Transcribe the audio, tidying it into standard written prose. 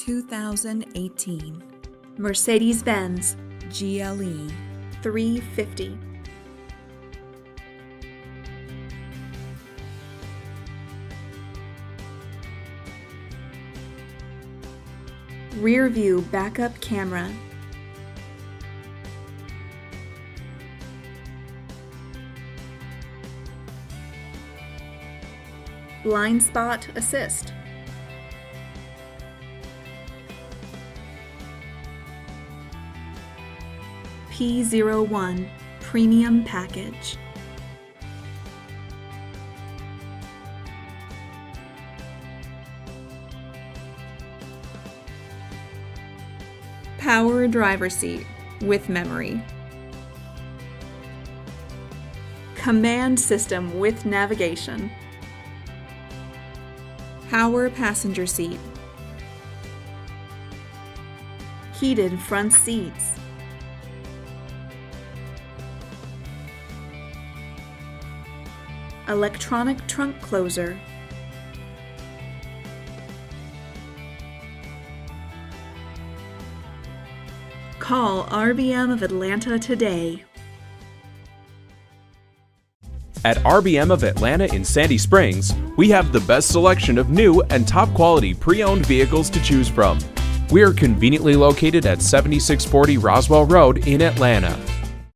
2018 Mercedes-Benz GLE 350. Rear view backup camera. Blind spot assist. P01 premium package. Power driver seat with memory. Command system with navigation. Power passenger seat. Heated front seats. Electronic trunk closer. Call RBM of Atlanta today. At RBM of Atlanta in Sandy Springs, we have the best selection of new and top-quality pre-owned vehicles to choose from. We are conveniently located at 7640 Roswell Road in Atlanta.